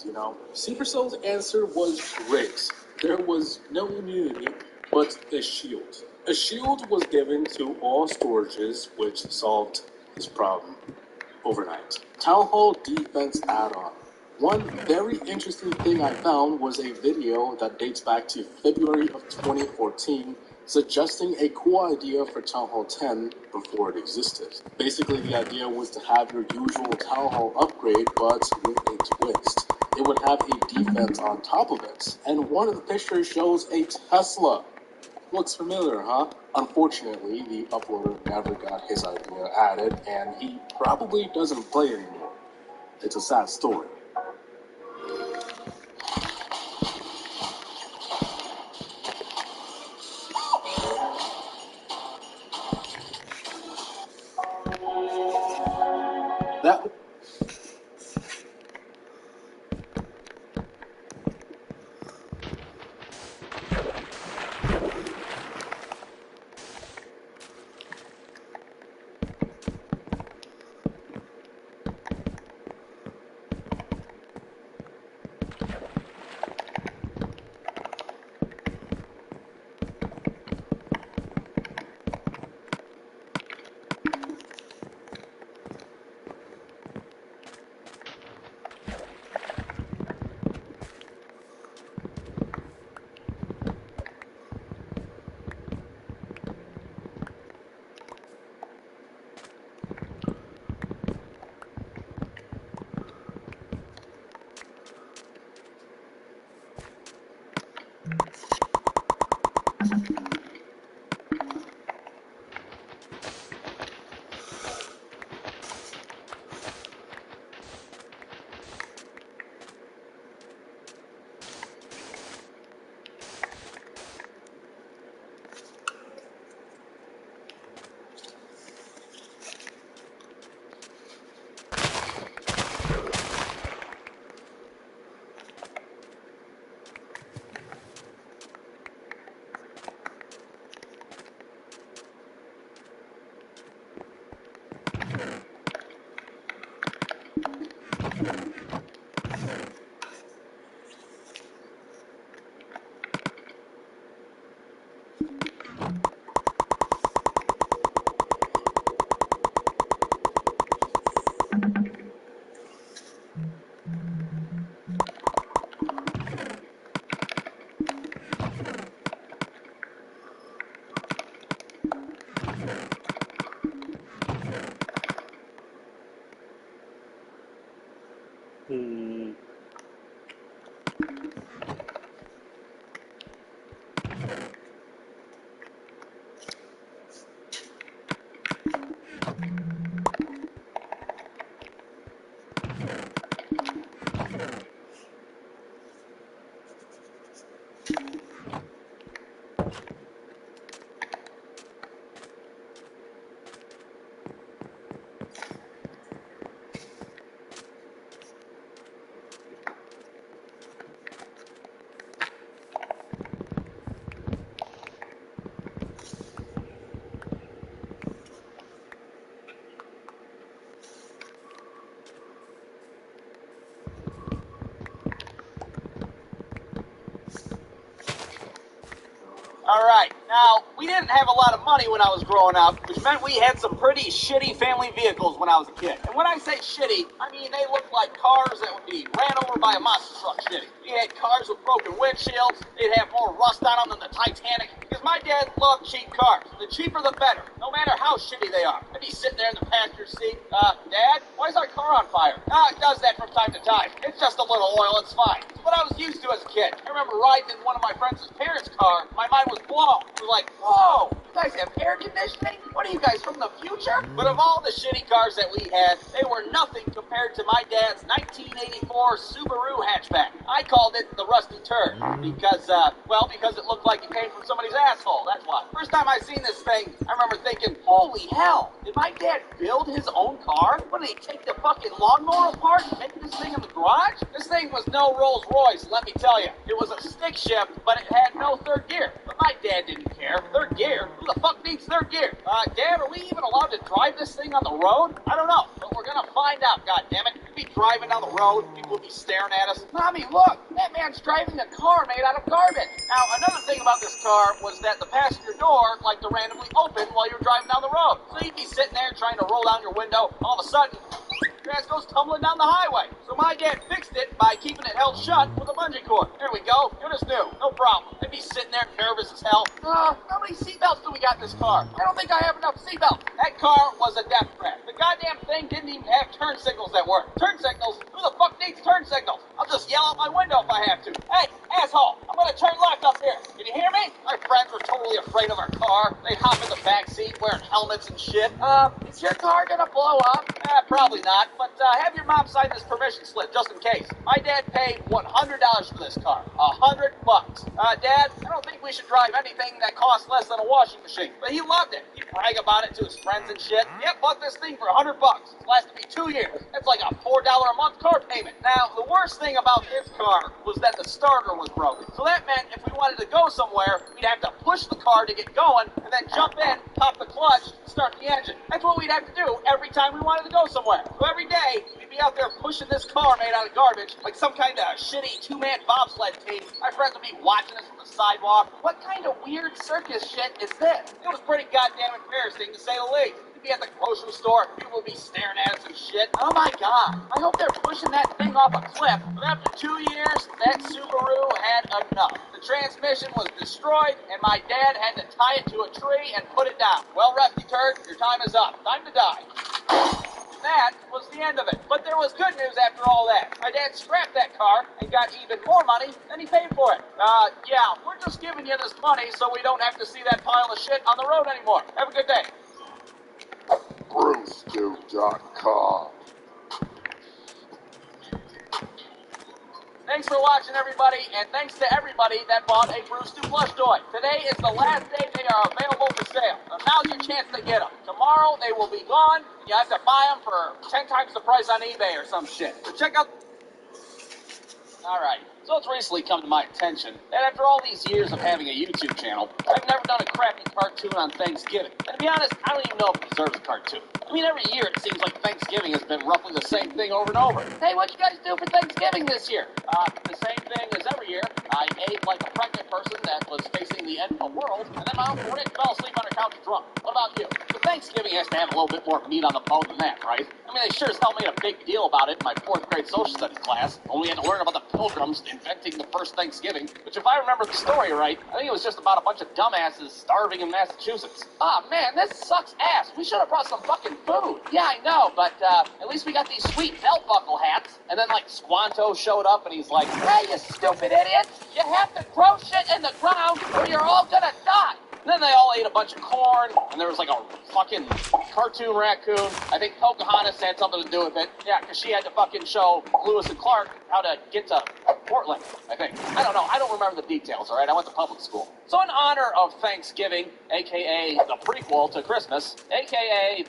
you know? Supercell's answer was great. There was no immunity, but a shield. A shield was given to all storages, which solved this problem overnight. Town Hall Defense Add-on. One very interesting thing I found was a video that dates back to February of 2014 suggesting a cool idea for Town Hall 10 before it existed. Basically, the idea was to have your usual Town Hall upgrade, but with a twist. It would have a defense on top of it. And one of the pictures shows a Tesla. Looks familiar, huh? Unfortunately, the uploader never got his idea added, and he probably doesn't play anymore. It's a sad story. That Alright, now, we didn't have a lot of money when I was growing up, which meant we had some pretty shitty family vehicles when I was a kid. And when I say shitty, I mean they looked like cars that would be ran over by a monster truck shitty. We had cars with broken windshields, they'd have more rust on them than the Titanic, because my dad loved cheap cars. The cheaper the better, no matter how shitty they are. I'd be sitting there in the passenger seat, Dad, why is our car on fire? It does that from time to time. It's just a little oil, it's fine. It's what I was used to as a kid. I remember riding in one of my friends' parents' car, my mind was blown. It was like, whoa, you guys have air conditioning? What are you guys, from the future? But of all the shitty cars that we had, they were nothing compared to my dad's 1984 Subaru hatchback. I called it the Rusty Turd because it looked like it came from somebody's asshole, that's why. First time I seen this thing, I remember thinking, holy hell, did my dad build his own car? What, did he take the fucking lawnmower apart and make this thing in the garage? This thing was no Rolls Royce, let me tell you. It was a stick shift, but it had no third gear. But my dad didn't care. Third gear? Who the fuck needs third gear? Dad, are we even allowed to drive this thing on the road? I don't know. But we're gonna find out, goddammit. We'd be driving down the road, people would be staring at us. Mommy, look, that man's driving a car made out of garbage. Now, another thing about this car was that the passenger door liked to randomly open while you were driving down the road. So you'd be sitting there trying to roll down your window, all of a sudden, your ass goes tumbling down the highway. So my dad fixed it by keeping it held shut with a bungee cord. There we go. Good as new. No problem. I'd be sitting there nervous as hell. How many seatbelts do we got in this car? I don't think I have enough seatbelts. That car was a death trap. The goddamn thing didn't even have turn signals that worked. Turn signals? Who the fuck needs turn signals? I'll just yell out my window if I have to. Hey, asshole, I'm gonna turn left up here. Can you hear me? My friends were totally afraid of our car. They'd hop in the back seat wearing helmets and shit. Is your car gonna blow up? Probably not. But have your mom sign this permission slip just in case. My dad paid $100 for this car. $100 bucks. Dad, I don't think we should drive anything that costs less than a washing machine. But he loved it. He'd brag about it to his friends and shit. Yep, bought this thing for $100 bucks. It's lasted me 2 years. That's like a $4 a month car payment. Now, the worst thing about his car was that the starter was broken. So that meant if we wanted to go somewhere, we'd have to push the car to get going, and then jump in, pop the clutch, start the engine. That's what we'd have to do every time we wanted to go somewhere. So every day, we'd be out there pushing this car made out of garbage, like some kind of shitty two-man bobsled team. My friends would be watching us from the sidewalk. What kind of weird circus shit is this? It was pretty goddamn embarrassing, to say the least. We'd be at the grocery store, people would be staring at us and shit. Oh my god, I hope they're pushing that thing off a cliff. But after 2 years, that Subaru had enough. The transmission was destroyed, and my dad had to tie it to a tree and put it down. Well, Rusty Turd, your time is up. Time to die. That was the end of it. But there was good news after all that. My dad scrapped that car and got even more money than he paid for it. Yeah, we're just giving you this money so we don't have to see that pile of shit on the road anymore. Have a good day. BruceDude.com. Thanks for watching, everybody, and thanks to everybody that bought a Bruce Stu plush toy. Today is the last day they are available for sale. So now's your chance to get them. Tomorrow they will be gone, and you have to buy them for 10 times the price on eBay or some shit. So check out... Alright, so it's recently come to my attention that after all these years of having a YouTube channel, I've never done a crappy cartoon on Thanksgiving. And to be honest, I don't even know if it deserves a cartoon. I mean, every year it seems like Thanksgiving has been roughly the same thing over and over. Hey, what'd you guys do for Thanksgiving this year? The same thing as every year. I ate like a pregnant person that was facing the end of the world, and then my Uncle Rick fell asleep on her couch drunk. What about you? So Thanksgiving has to have a little bit more meat on the bone than that, right? I mean, they sure as hell made a big deal about it in my 4th grade social studies class, when we had to learn about the Pilgrims inventing the first Thanksgiving, which if I remember the story right, I think it was just about a bunch of dumbasses starving in Massachusetts. Ah, man, this sucks ass. We should have brought some fucking food. Yeah, I know, but at least we got these sweet belt buckle hats. And then, like, Squanto showed up and he's like, hey, you stupid idiots! You have to grow shit in the ground or you're all gonna die! And then they all ate a bunch of corn, and there was like a fucking cartoon raccoon. I think Pocahontas had something to do with it. Yeah, because she had to fucking show Lewis and Clark how to get to Portland, I think. I don't know. I don't remember the details, all right? I went to public school. So in honor of Thanksgiving, a.k.a. the prequel to Christmas, a.k.a.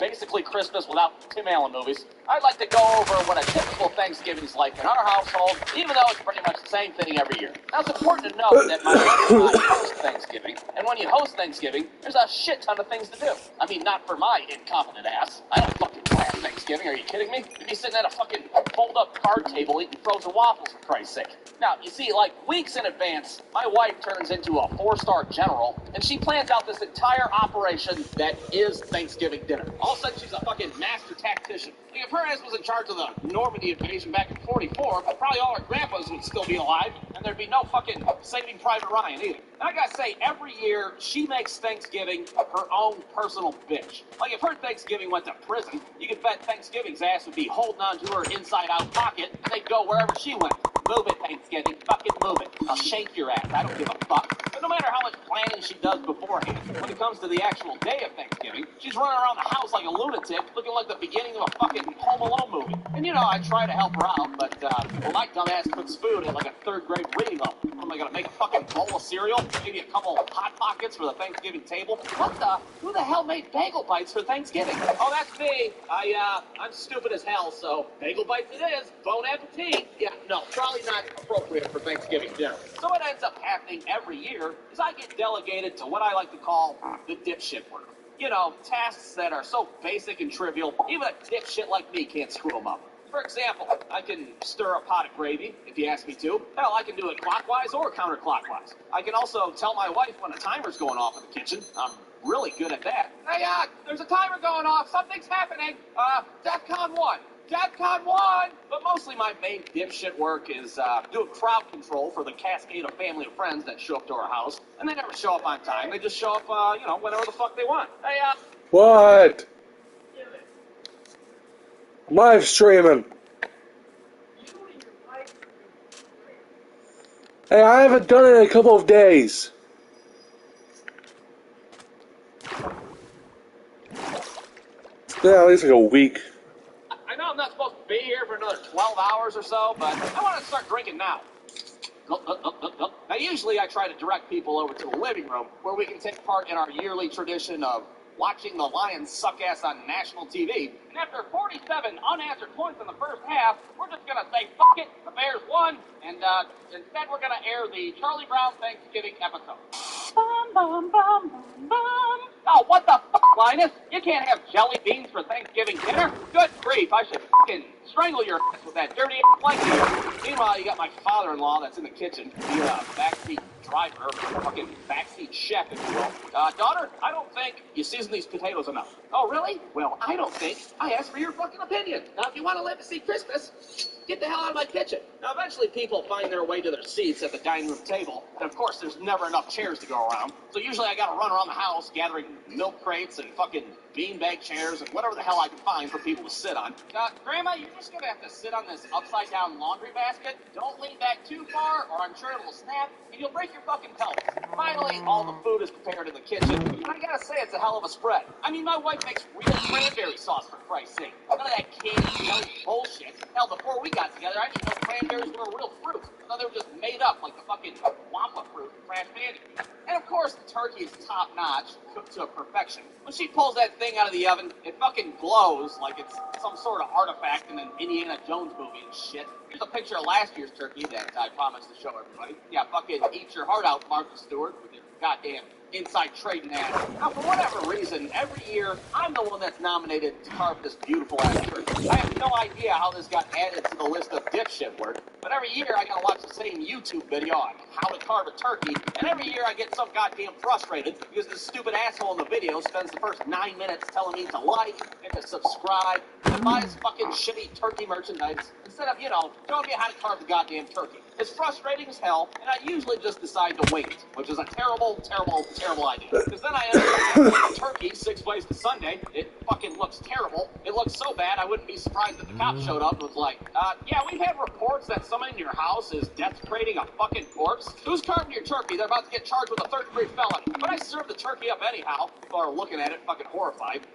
basically Christmas without Tim Allen movies, I'd like to go over what a typical Thanksgiving's like in our household, even though it's pretty much the same thing every year. Now, it's important to note that my wife and I host Thanksgiving, and when you host Thanksgiving, there's a shit ton of things to do. I mean, not for my incompetent ass. I don't fucking plan Thanksgiving, are you kidding me? You'd be sitting at a fucking fold-up card table eating frozen waffles, for Christ's sake. Now, you see, like, weeks in advance, my wife turns into a 4-star general, and she plans out this entire operation that is Thanksgiving dinner. All of a sudden, she's a fucking master tactician. Like, if her ass was in charge of the Normandy invasion back in 44, probably all our grandpas would still be alive, and there'd be no fucking Saving Private Ryan either. And I gotta say, every year, she makes Thanksgiving her own personal bitch. Like, if her Thanksgiving went to prison, you could bet Thanksgiving's ass would be holding on to her inside-out pocket, and they'd go wherever she went. Move it, Thanksgiving. Fucking move it. I'll shake your ass. I don't give a fuck. But no matter how much planning she does beforehand, when it comes to the actual day of Thanksgiving, she's running around the house like a lunatic, looking like the beginning of a fucking Home Alone movie. And you know, I try to help her out, but, well, my dumbass cooks food at like a 3rd grade reading level. What am I gonna make a fucking bowl of cereal? Maybe a couple of Hot Pockets for the Thanksgiving table? Who the hell made bagel bites for Thanksgiving? Oh, that's me. I'm stupid as hell, so bagel bites it is. Bon appetit. Yeah, no, probably not appropriate for Thanksgiving dinner. So what ends up happening every year is I get delegated to what I like to call the dipshit work. You know, tasks that are so basic and trivial, even a dipshit like me can't screw them up. For example, I can stir a pot of gravy, if you ask me to. Hell, I can do it clockwise or counterclockwise. I can also tell my wife when a timer's going off in the kitchen. I'm really good at that. Hey, there's a timer going off. Something's happening. DEFCON 1. DEFCON 1! But mostly my main dipshit work is doing crowd control for the cascade of family and friends that show up to our house. And they never show up on time. They just show up, whenever the fuck they want. Hey, What? I'm live streaming. Hey, I haven't done it in a couple of days. Yeah, at least like a week. I know I'm not supposed to be here for another 12 hours or so, but I want to start drinking now. Now, usually I try to direct people over to the living room where we can take part in our yearly tradition of watching the Lions suck ass on national TV. And after 47 unanswered points in the first half, we're just going to say, fuck it, the Bears won, and instead we're going to air the Charlie Brown Thanksgiving episode. Bum, bum, bum, bum, bum. Oh, what the fuck, Linus? You can't have jelly beans for Thanksgiving dinner? Good grief, I should fucking strangle your ass with that dirty ass blanket. Meanwhile, you got my father-in-law that's in the kitchen, being a backseat driver, fucking backseat chef, if you will. Daughter, I don't think you seasoned these potatoes enough. Oh, really? Well, I don't think I asked for your fucking opinion. Now, if you want to live to see Christmas, get the hell out of my kitchen. Now, eventually people find their way to their seats at the dining room table, and of course there's never enough chairs to go around, so usually I gotta run around the house gathering milk crates and fucking beanbag chairs and whatever the hell I can find for people to sit on. Grandma, you're just gonna have to sit on this upside-down laundry basket. Don't lean back too far, or I'm sure it'll snap, and you'll break your fucking pelvis. Finally, all the food is prepared in the kitchen, and I gotta say, it's a hell of a spread. I mean, my wife makes real cranberry sauce, for Christ's sake. None of that candy, jelly bullshit. Hell, before we got together, I didn't know cranberries were a real fruit. I thought they were just made up like the fucking wampa fruit in Crash Bandicoot. And of course, the turkey is top-notch, cooked to a perfection. When she pulls that thing out of the oven, it fucking glows like it's some sort of artifact in an Indiana Jones movie and shit. Here's a picture of last year's turkey that I promised to show everybody. Yeah, fucking eat your heart out, Martha Stewart, with your goddamn inside trading ass. Now, for whatever reason, every year, I'm the one that's nominated to carve this beautiful ass turkey. I have no idea how this got added to the list of dipshit work, but every year I gotta watch the same YouTube video on how to carve a turkey, and every year I get so goddamn frustrated because this stupid asshole in the video spends the first 9 minutes telling me to like and to subscribe and buy his fucking shitty turkey merchandise instead of, showing me how to carve the goddamn turkey. It's frustrating as hell, and I usually just decide to wing it, which is a terrible, terrible, terrible idea. Because then I end up with a turkey 6 ways to Sunday. It fucking looks terrible. It looks so bad I wouldn't be surprised if the cops showed up and was like, yeah, we've had reports that someone in your house is desecrating a fucking corpse. Who's carving your turkey? They're about to get charged with a third-degree felony. But I served the turkey up anyhow. People are looking at it fucking horrified.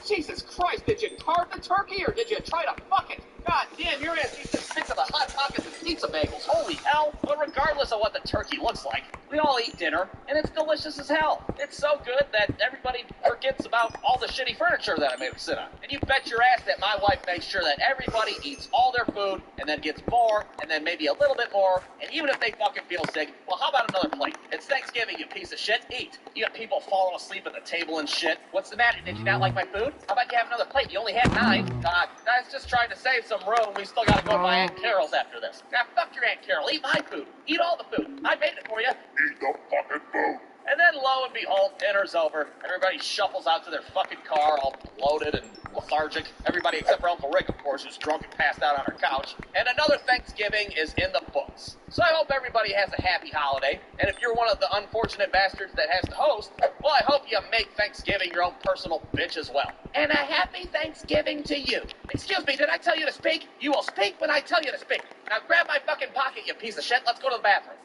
Jesus Christ, did you carve the turkey or did you try to fuck it? God damn, your ass needs to stick to the Hot Pockets and pizza bagels. Holy hell. But regardless of what the turkey looks like, we all eat dinner, and it's delicious as hell. It's so good that everybody forgets about all the shitty furniture that I made them sit on. And you bet your ass that my wife makes sure that everybody eats all their food, and then gets more, and then maybe a little bit more, and even if they fucking feel sick, well, how about another plate? It's Thanksgiving, you piece of shit. Eat. You got people falling asleep at the table and shit. What's the matter? Did you not like my food? How about you have another plate? You only had 9. Guys, just trying to save some room. We still gotta go to my Aunt Carol's after this. Now, fuck your Aunt Carol. Eat my food. Eat all the food. I made it for you. Eat the fucking food. And then, lo and behold, dinner's over. Everybody shuffles out to their fucking car, all bloated and lethargic. Everybody except for Uncle Rick, of course, who's drunk and passed out on her couch. And another Thanksgiving is in the books. So I hope everybody has a happy holiday. And if you're one of the unfortunate bastards that has to host, well, I hope you make Thanksgiving your own personal bitch as well. And a happy Thanksgiving to you. Excuse me, did I tell you to speak? You will speak when I tell you to speak. Now grab my fucking pocket, you piece of shit. Let's go to the bathroom.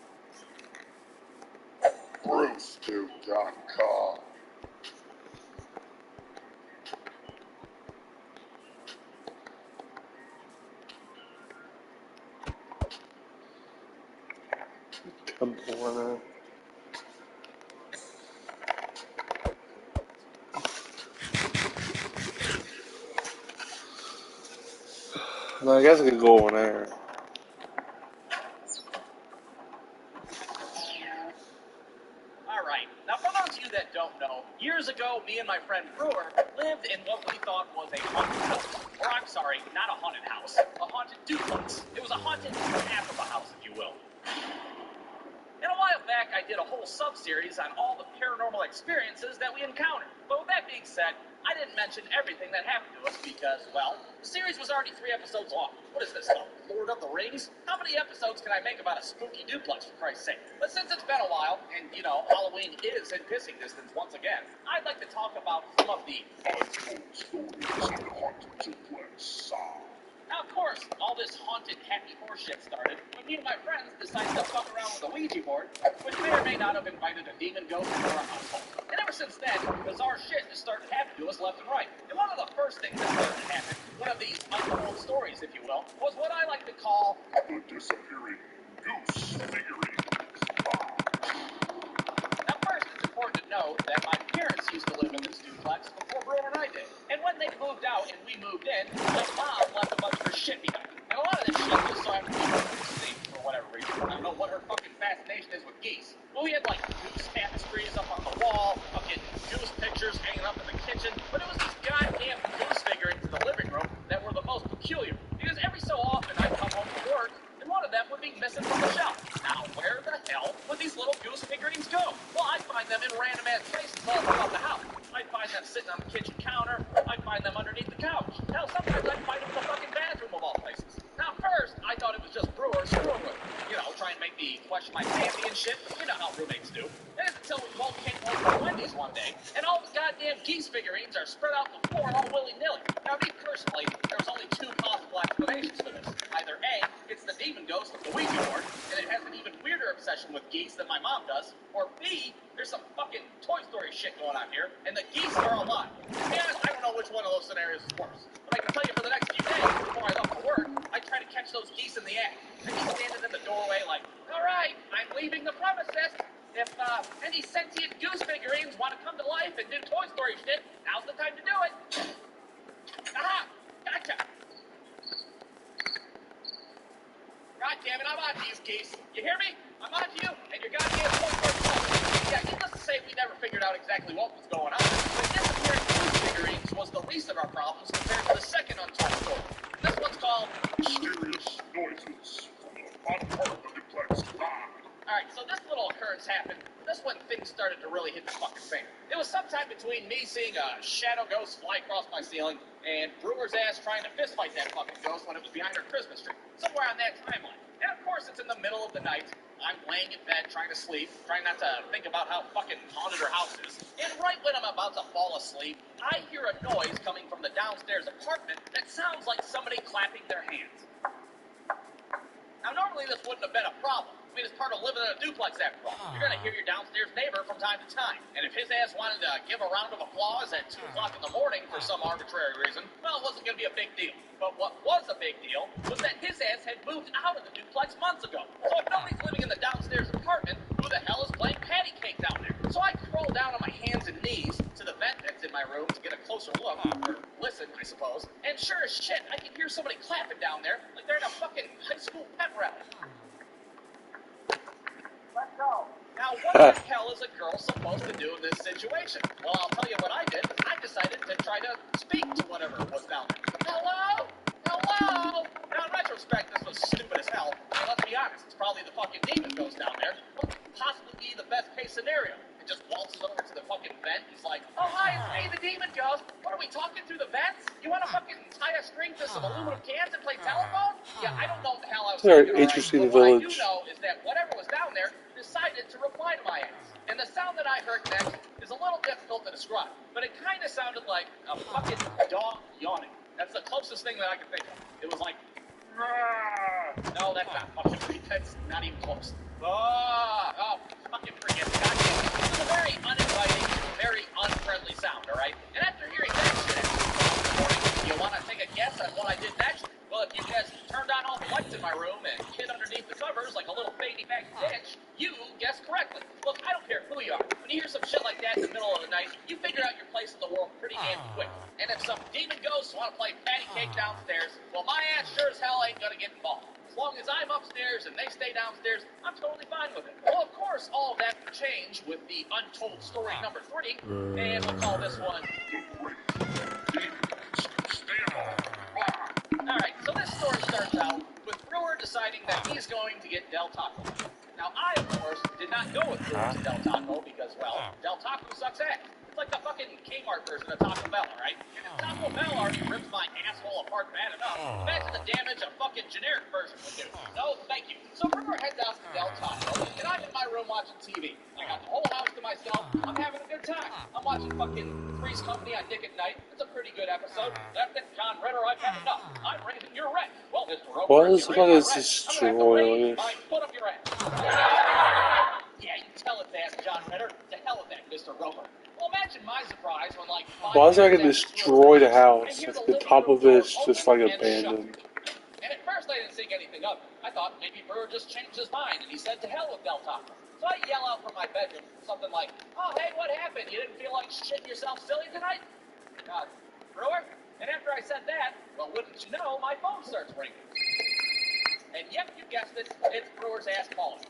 Bruce2.com. Come on. No, I guess I could go on there. All right. Now, for those of you that don't know, though, years ago, me and my friend Brewer lived in what we thought was a haunted house. Or I'm sorry, not a haunted house, a haunted duplex. It was a haunted half of a house, if you will. And a while back, I did a whole sub-series on all the paranormal experiences that we encountered. But with that being said, I didn't mention everything that happened to us because, well, the series was already 3 episodes long. What is this, Lord of the Rings? How many episodes can I make about a spooky duplex, for Christ's sake? But since it's been a while, and, you know, Halloween is in pissing distance once again, I'd like to talk about some of the untold stories of the haunted duplex. Now, of course, all this haunted happy horse shit started when me and my friends decided to fuck around with a Ouija board, which may or may not have invited a demon ghost into our household. And ever since then, bizarre shit just started happening to us left and right. And one of the first things that started to happen, one of these untold stories, if you will, was what I like to call the disappearing goose figurine. Now, first, it's important to note that my parents used to live in this duplex before Brewer and I did. And when they moved out and we moved in, my mom left a bunch of her shit behind. And a lot of this shit was so I would keep her safe for whatever reason. I don't know what her fucking fascination is with geese. But we had, like, goose tapestries up on the wall, fucking goose pictures hanging up in the kitchen. But it was these goddamn goose figurines in the living room that were the most peculiar. Because every so often I'd come home from work, and one of them would be missing from the shelf. Now, where the hell would these little goose figurines go? Well, I'd find them in random-ass places all throughout the house. I'd find them sitting on the kitchen counter. I'd find them underneath the couch. Hell, sometimes I'd find them in the fucking bathroom of all places. Now, first, I thought it was just Brewer screwing with me. You know, trying to make me question my sanity and shit. You know how roommates do. And it's until we both came home from Wendy's one day, and all the goddamn geese figurines are spread out on the floor all willy-nilly. Now, me personally, there was only 2 possible explanations for this. Either A, it's the demon ghost of the Ouija board, and it has an even weirder obsession with geese than my mom does. Or B, there's some fucking Toy Story shit going on here, and the geese are alive. To be honest, I don't know which one of those scenarios is worse. But I can tell you for the next few days, before I left for work, I try to catch those geese in the act. I'd be standing in the doorway like, alright, I'm leaving the premises. If any sentient goose figurines want to come to life and do Toy Story shit, now's the time to do it. Aha! Gotcha! God damn it, I'm on to you, geese. You hear me? I'm on to you, and your goddamn Toy Story stuff. Yeah, needless to say, we never figured out exactly what was going on, but disappearing goose figurines was the least of our problems compared to the second untold story. This one's called Mysterious noises from the bottom part of the duplex. Alright, so this little occurrence happened. This when things started to really hit the fucking fan. It was sometime between me seeing a shadow ghost fly across my ceiling and Brewer's ass trying to fistfight that fucking ghost when it was behind her Christmas tree. Somewhere on that timeline. And of course, it's in the middle of the night. I'm laying in bed trying to sleep, trying not to think about how fucking haunted her house is. And right when I'm about to fall asleep, I hear a noise coming from the downstairs apartment that sounds like somebody clapping their hands. Now, normally this wouldn't have been a problem. I mean, it's part of living in a duplex after all. You're going to hear your downstairs neighbor from time to time. And if his ass wanted to give a round of applause at 2 o'clock in the morning for some arbitrary reason, well, it wasn't going to be a big deal. But what was a big deal was that his ass had moved out of the duplex months ago. So if nobody's living in the downstairs apartment, who the hell is playing patty cake down there? So I crawl down on my hands and knees to the vent that's in my room to get a closer look, or listen, I suppose. And sure as shit, I can hear somebody clapping down there like they're in a fucking high school pep rally. Let's go. Now, what the hell is a girl supposed to do in this situation? Well, I'll tell you what I did. I decided to try to speak to whatever was down there. Hello? Hello? Now, in retrospect, this was stupid as hell. I mean, let's be honest. It's probably the fucking demon ghost down there. What could possibly be the best case scenario? It just waltzes over to the fucking vent. He's like, oh, hi, it's me, the demon ghost. What are we talking through the vents? You want to fucking tie a string to some aluminum cans and play telephone? Yeah, I don't know what the hell I was thinking. Interesting But what I do village. know is that whatever was down there decided to reply to my ass. And the sound that I heard next is a little difficult to describe, but it kind of sounded like a fucking dog yawning. That's the closest thing that I could think of. It was like, no, that's not fucking, that's not even close. Oh, fucking forget it. Goddamn. It was a very uninviting, very unfriendly sound, alright? And after hearing that shit, do you want to take a guess on what I did next? Well, if you guys turned on all the lights in my room and hid underneath the covers like a little baby-back bitch, you guessed correctly. Look, I don't care who you are. When you hear some shit like that in the middle of the night, you figure out your place in the world pretty damn quick. And if some demon ghosts want to play patty cake downstairs, well, my ass sure as hell ain't gonna get involved. As long as I'm upstairs and they next day downstairs, I'm totally fine with it. Well, of course, all of that changed with the untold story number 3, and we'll call this one. Alright, so this story starts out with Brewer deciding that he's going to get Del Taco. Now, I, of course, did not go with Brewer to Del Taco because, well, Del Taco sucks ass. It's like the fucking Kmart version of Taco Bell, right? And if Taco Bell already rips my asshole apart bad enough, imagine the damage a fucking generic version would do. So, thank you. So Brewer heads out to Del Taco, and I'm in my room watching TV. I got the whole house to myself. I'm having a good time. I'm watching fucking Three's Company on Nick at Night. It's a pretty good episode. That's it, John Ritter. I've had enough. I'm raising your rent. Well, Mr. Roper, What if the you fuck raise is my this rent, I'm gonna have to raise destroyer? my foot up your ass. Yeah, you tell it that, John Ritter. To hell with that, Mr. Roper. Well, imagine my surprise when, like, Why is it like destroy the house? Like the top of it's just like abandoned. And at first I didn't think anything of it. I thought maybe Brewer just changed his mind and he said to hell with Del Taco. So I yell out from my bedroom something like, "Oh, hey, what happened? You didn't feel like shitting yourself silly tonight?" Brewer? And after I said that, well, wouldn't you know, my phone starts ringing. And yep, you guessed it, it's Brewer's ass calling.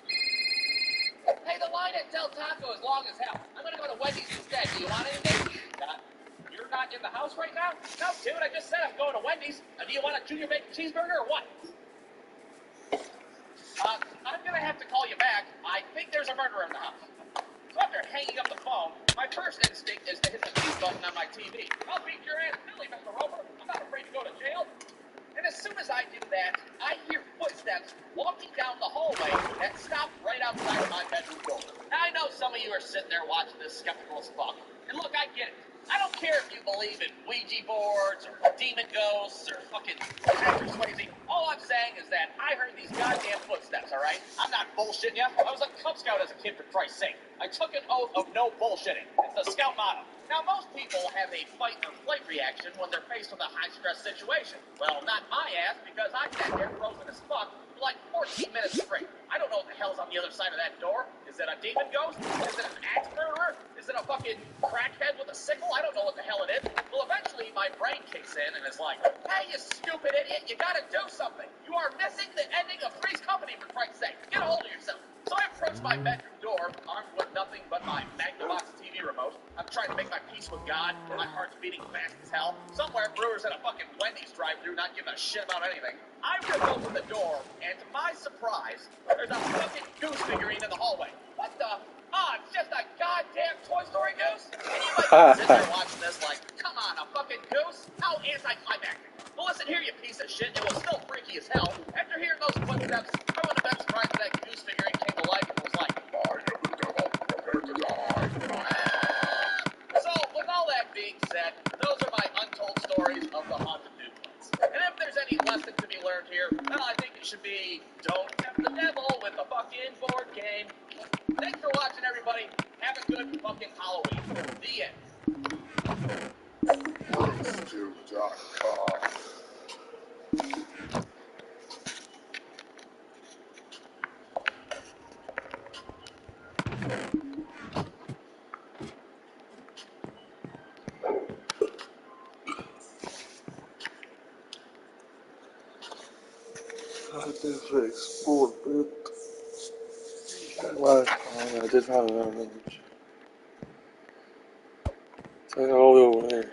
Hey, the line at Del Taco is long as hell. I'm gonna go to Wendy's instead. Do you want anything? You're not in the house right now? No, dude, I just said I'm going to Wendy's. Do you want a junior bacon cheeseburger or what? I'm gonna have to call you back. I think there's a murderer in the house. So after hanging up the phone, my first instinct is to hit the mute button on my TV. I'll beat your ass, Billy, Mr. Roper. I'm not afraid to go to jail. And as soon as I do that, I hear footsteps walking down the hallway that stop right outside of my bedroom door. Now, I know some of you are sitting there watching this skeptical as fuck. And look, I get it. I don't care if you believe in Ouija boards or demon ghosts or fucking Patrick Swayze. All I'm saying is that I heard these goddamn footsteps, all right? I'm not bullshitting you. I was a Cub Scout as a kid, for Christ's sake. I took an oath of no bullshitting. It's the Scout motto. Now, most people have a fight or flight reaction when they're faced with a high-stress situation. Well, not my ass, because I sat there frozen as fuck for like 14 minutes straight. I don't know what the hell's on the other side of that door. Is it a demon ghost? Is it an axe murderer? Is it a fucking crackhead with a sickle? I don't know what the hell it is. Well, eventually my brain kicks in and is like, hey, you stupid idiot, you gotta do something. You are missing the ending of Three's Company, for Christ's sake. Get a hold of yourself. So I approach my bedroom door, armed with nothing but my Magnavox TV remote. I'm trying to make my peace with God. My heart's beating fast as hell. Somewhere, Brewer's at a fucking Wendy's drive-thru, not giving a shit about anything. I rip open the door, and to my surprise, there's a fucking goose figurine in the hallway. What the? It's just a goddamn Toy Story goose? And you might be sitting there watching this like, come on, a fucking goose? How anticlimactic. Well, listen here, you piece of shit. It was still freaky as hell. After hearing those footsteps, I wouldn't have been surprised if that goose figurine came to life and was like, I am the devil, prepare to die. So, with all that being said, those are my untold stories of the haunted duplex. And if there's any lesson to be learned here, well, I think it should be, don't tempt the devil with a fucking board game. Thanks for watching, everybody. Have a good fucking Halloween. The end. This will explode, dude. Well, I did have an image. It's like all over there.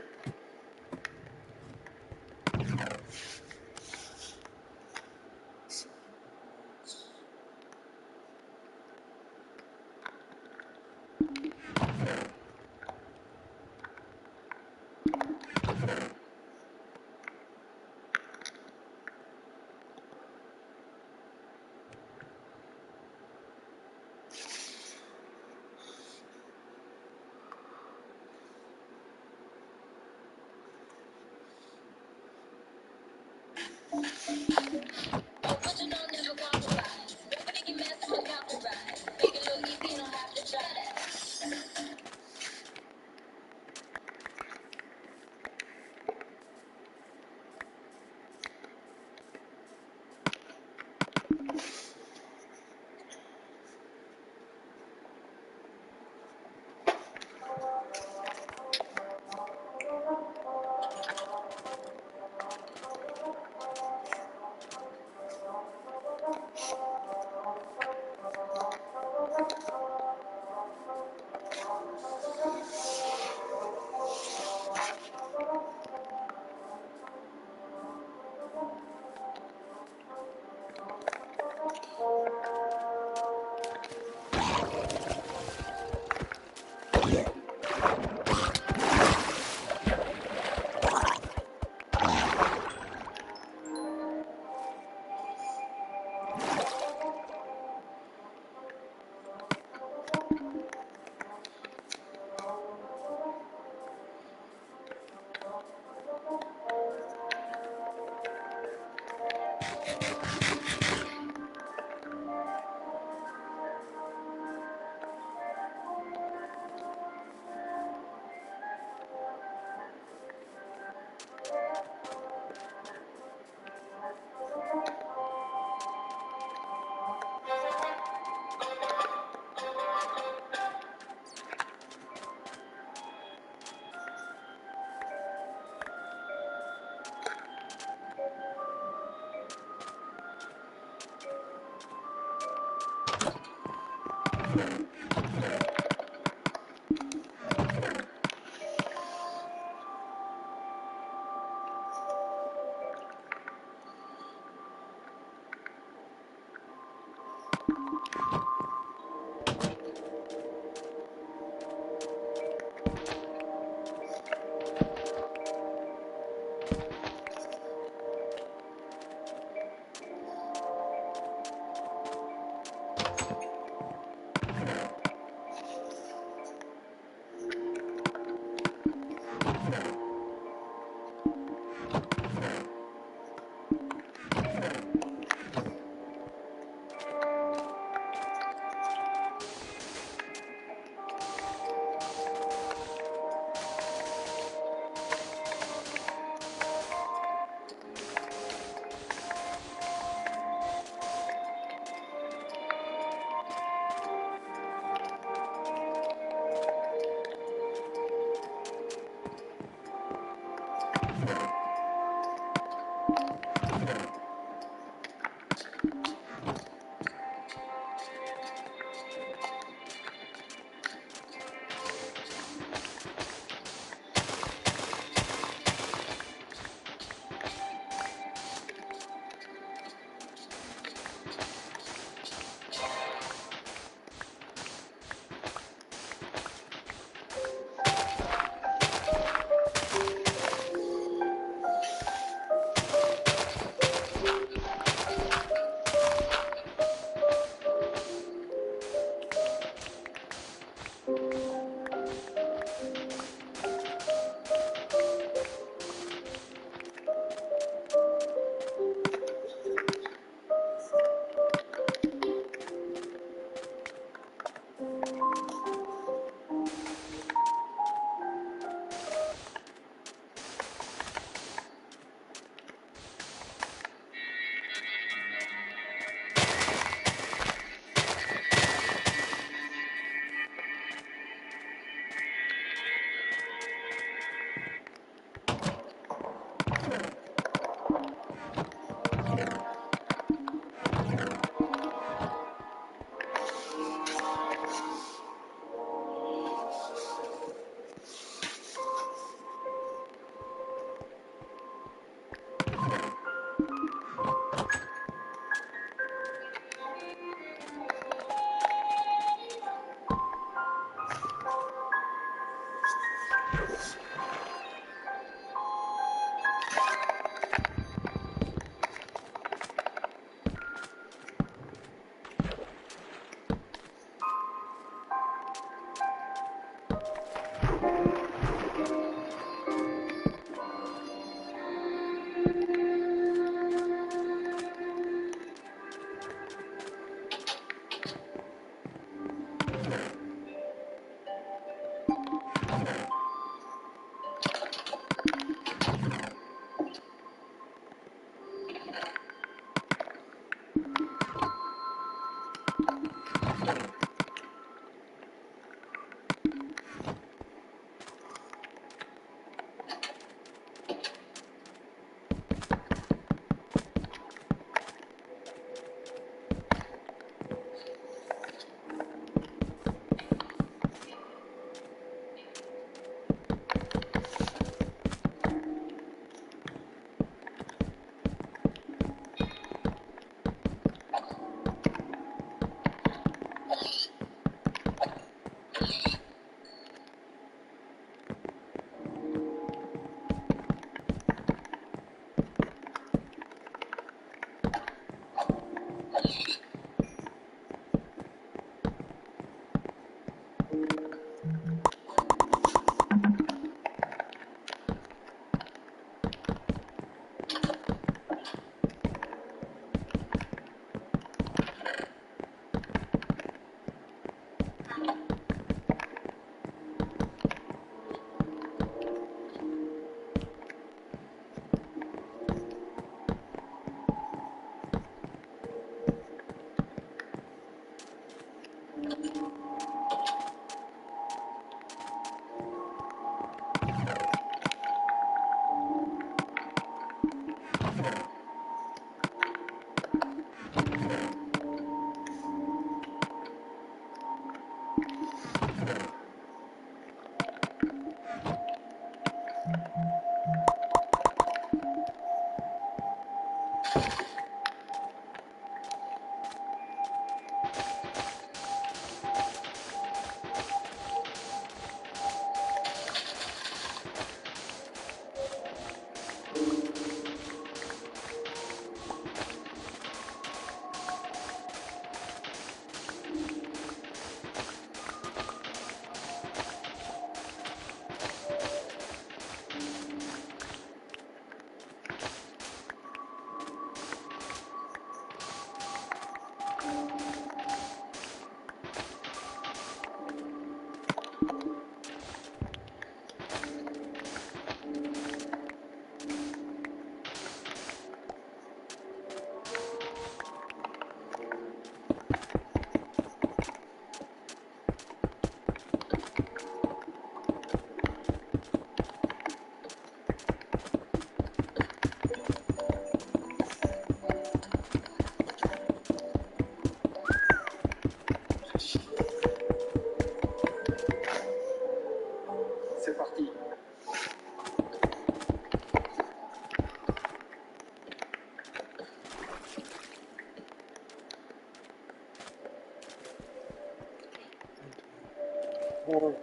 more.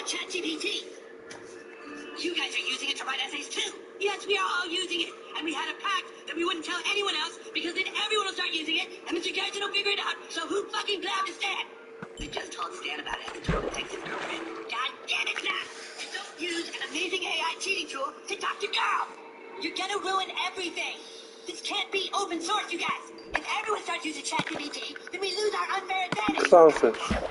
ChatGPT. You guys are using it to write essays too. Yes, we are all using it. And we had a pact that we wouldn't tell anyone else because then everyone will start using it and Mr. Garrison will figure it out. So who fucking grabbed Stan? We just told Stan about it and told him to text his girlfriend. God damn it, Matt! Don't use an amazing AI cheating tool to talk to girls. You're gonna ruin everything. This can't be open source, you guys. If everyone starts using ChatGPT, then we lose our unfair advantage. Starfish.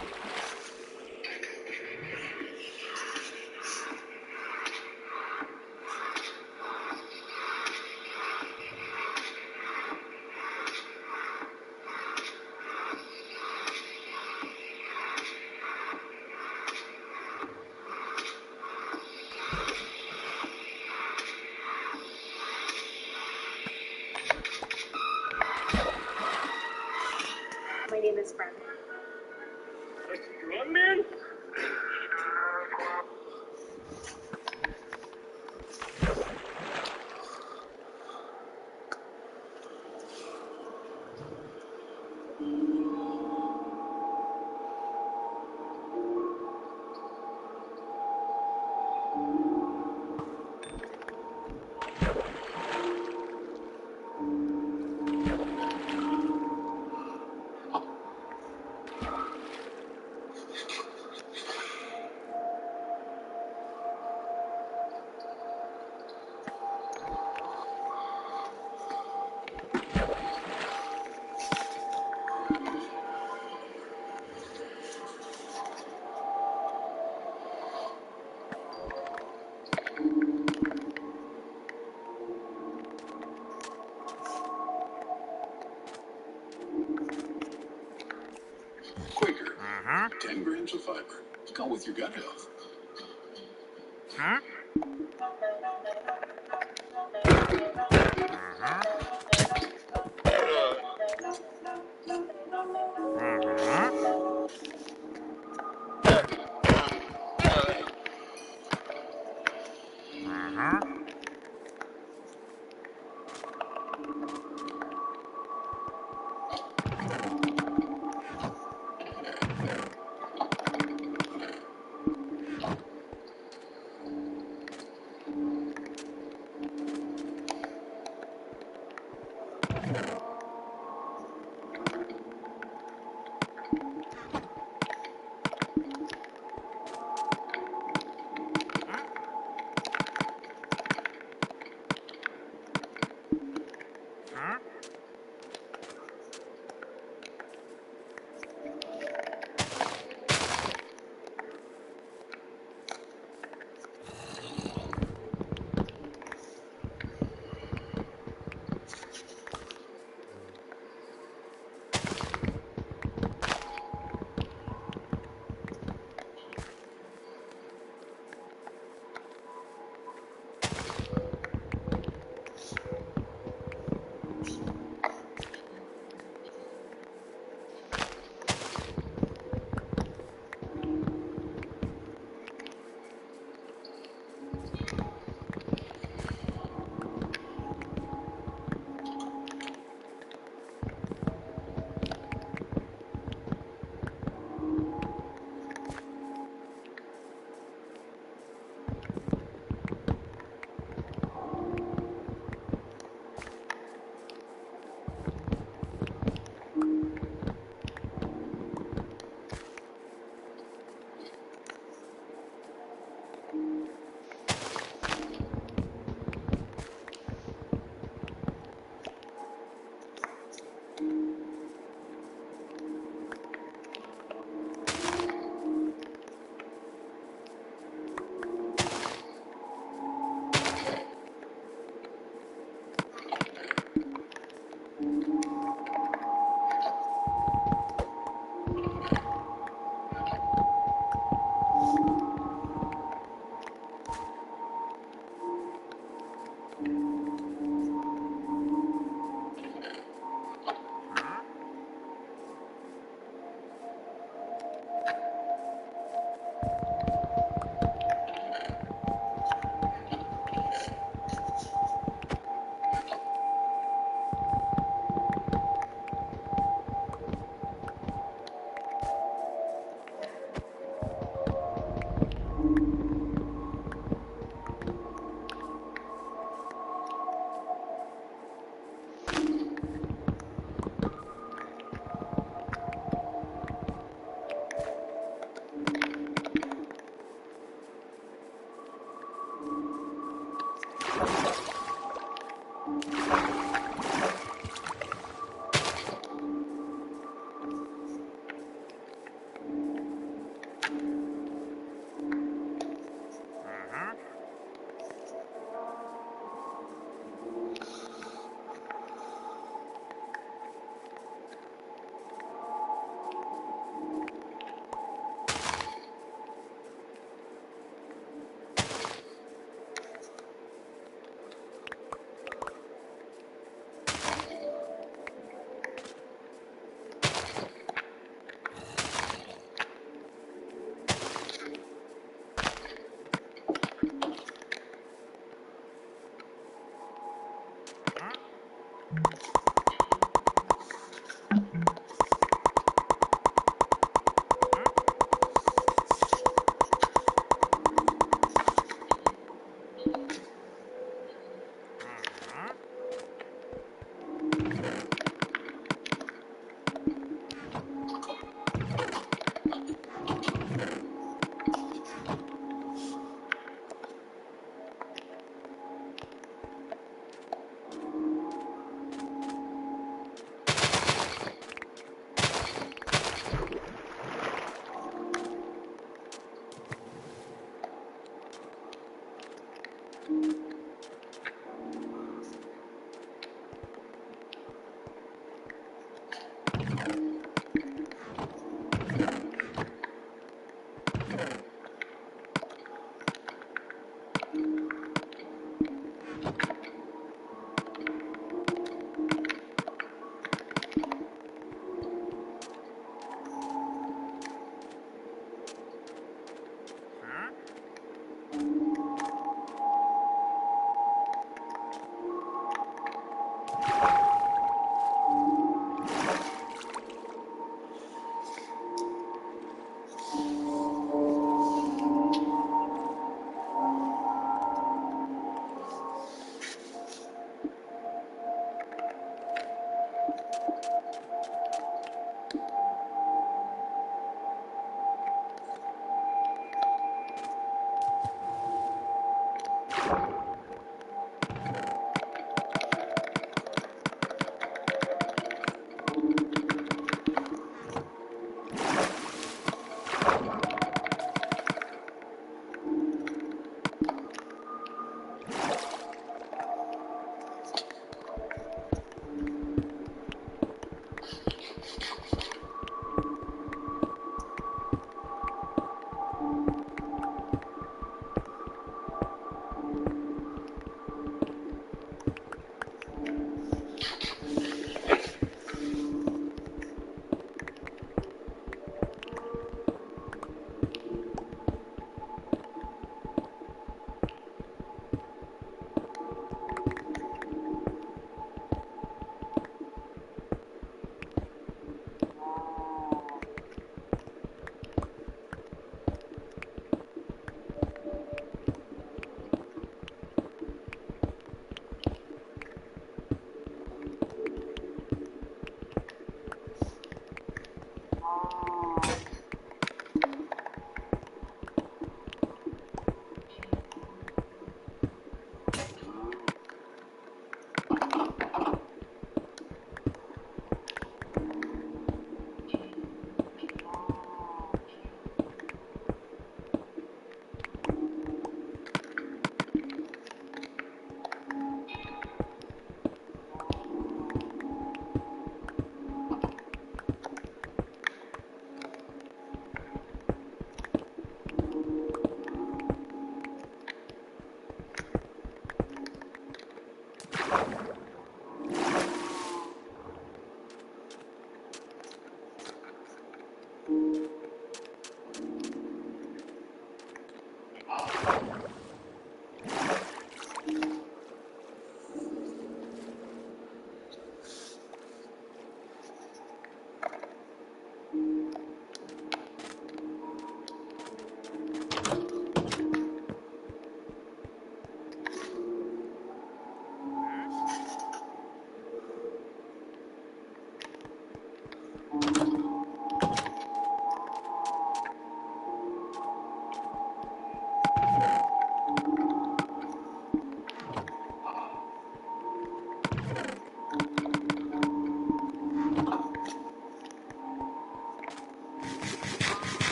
My name is Brenda. Strong man? 10 grams of fiber. Go with your gut health.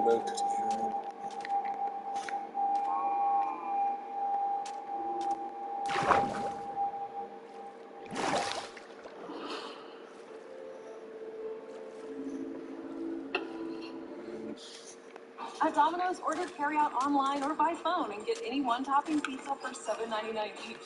nobody could hear him. At Domino's, order carryout online or by phone and get any one-topping pizza for $7.99 each.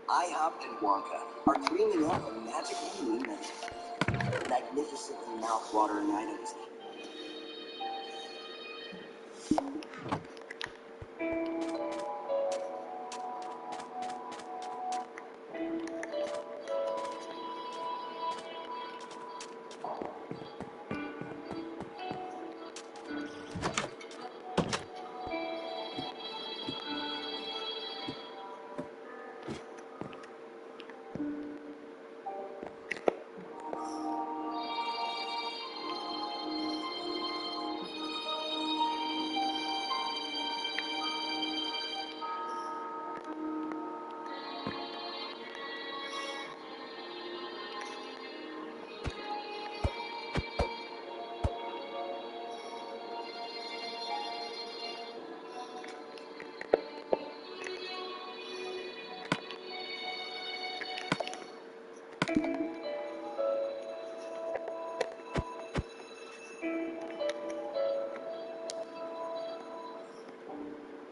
IHOP and Wonka are dreaming up a magic menu menu. Magnificently mouth-watering items